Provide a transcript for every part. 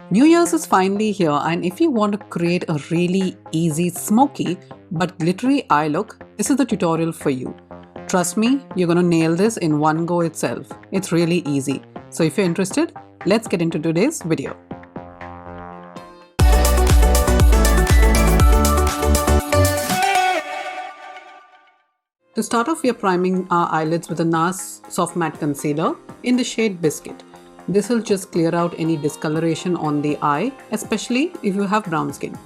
New Year's is finally here, and if you want to create a really easy smoky but glittery eye look, this is the tutorial for you. Trust me, you're gonna nail this in one go itself. It's really easy. So if you're interested, let's get into today's video. To start off, we are priming our eyelids with a NARS Soft Matte Concealer in the shade Biscuit. This will just clear out any discoloration on the eye, especially if you have brown skin.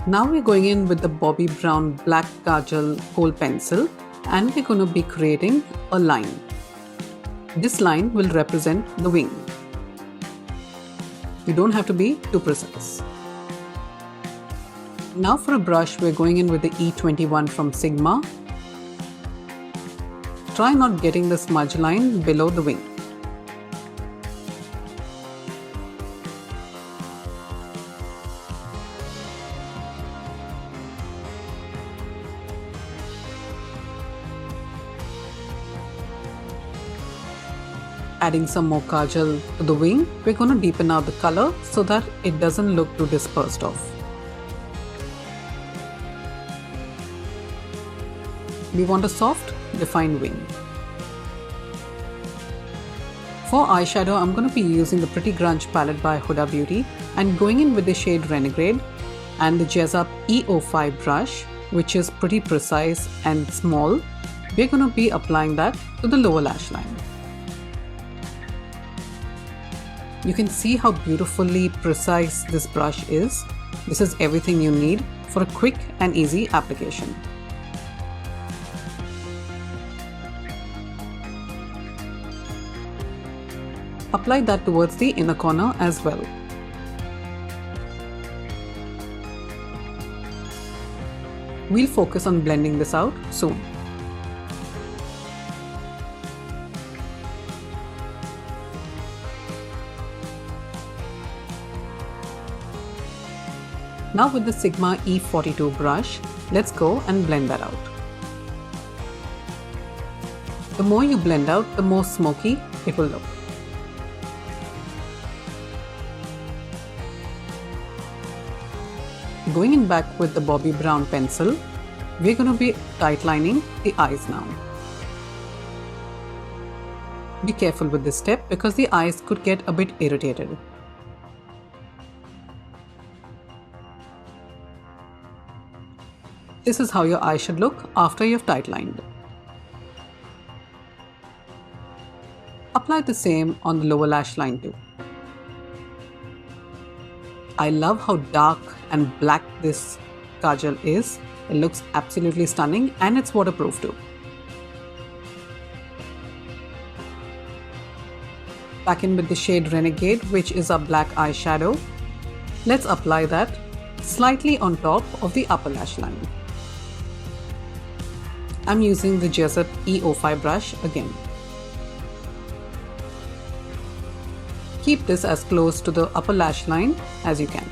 Now we're going in with the Bobbi Brown Black Kajal Kohl Pencil, and we're going to be creating a line. This line will represent the wing. You don't have to be too precise. Now for a brush, we're going in with the E21 from Sigma. Try not getting the smudge line below the wing. Adding some more kajal to the wing, we're going to deepen out the color so that it doesn't look too dispersed off. We want a soft, defined wing. For eyeshadow, I'm going to be using the Pretty Grunge palette by Huda Beauty and going in with the shade Renegade and the Jazz Up E05 brush, which is pretty precise and small. We're going to be applying that to the lower lash line. You can see how beautifully precise this brush is. This is everything you need for a quick and easy application. Apply that towards the inner corner as well. We'll focus on blending this out soon. Now with the Sigma E42 brush, let's go and blend that out. The more you blend out, the more smoky it will look. Going in back with the Bobbi Brown pencil, we're going to be tightlining the eyes now. Be careful with this step because the eyes could get a bit irritated. This is how your eye should look after you've tightlined. Apply the same on the lower lash line too. I love how dark and black this kajal is. It looks absolutely stunning and it's waterproof too. Back in with the shade Renegade, which is a black eyeshadow. Let's apply that slightly on top of the upper lash line. I'm using the Jazz Up E05 brush again. Keep this as close to the upper lash line as you can.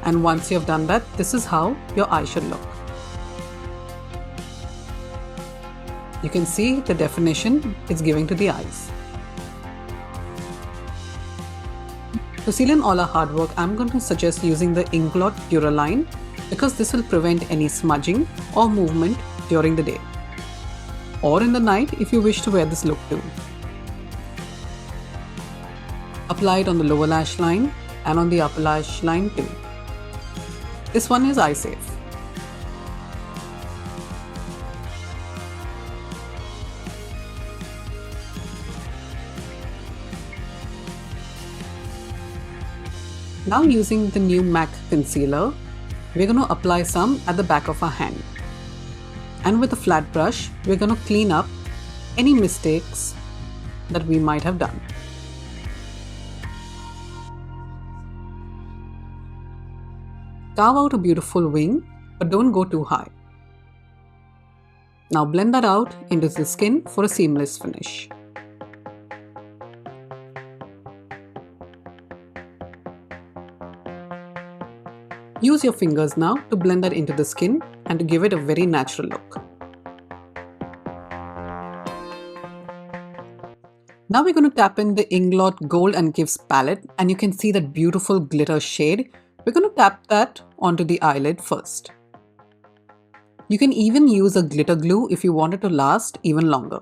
And once you have done that, this is how your eye should look. You can see the definition it's giving to the eyes. To seal in all our hard work, I'm going to suggest using the Inglot Duraline because this will prevent any smudging or movement during the day, or in the night if you wish to wear this look too. Apply it on the lower lash line and on the upper lash line too. This one is eye safe. Now using the new MAC concealer, we're going to apply some at the back of our hand. And with a flat brush, we're going to clean up any mistakes that we might have done. Carve out a beautiful wing, but don't go too high. Now blend that out into the skin for a seamless finish. Use your fingers now to blend that into the skin and to give it a very natural look. Now we're going to tap in the Inglot Gold and Gifts palette, and you can see that beautiful glitter shade. We're going to tap that onto the eyelid first. You can even use a glitter glue if you want it to last even longer.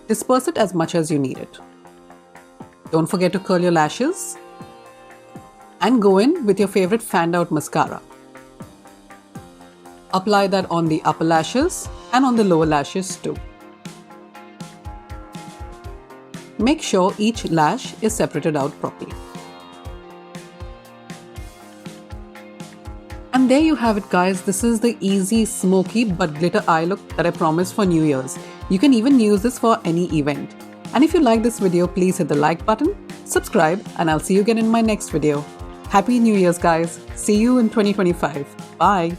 Disperse it as much as you need it. Don't forget to curl your lashes and go in with your favorite fanned out mascara. Apply that on the upper lashes and on the lower lashes too. Make sure each lash is separated out properly. And there you have it, guys. This is the easy smoky but glitter eye look that I promised for New Year's. You can even use this for any event. And if you like this video, please hit the like button, subscribe, and I'll see you again in my next video. Happy New Year's, guys. See you in 2025. Bye.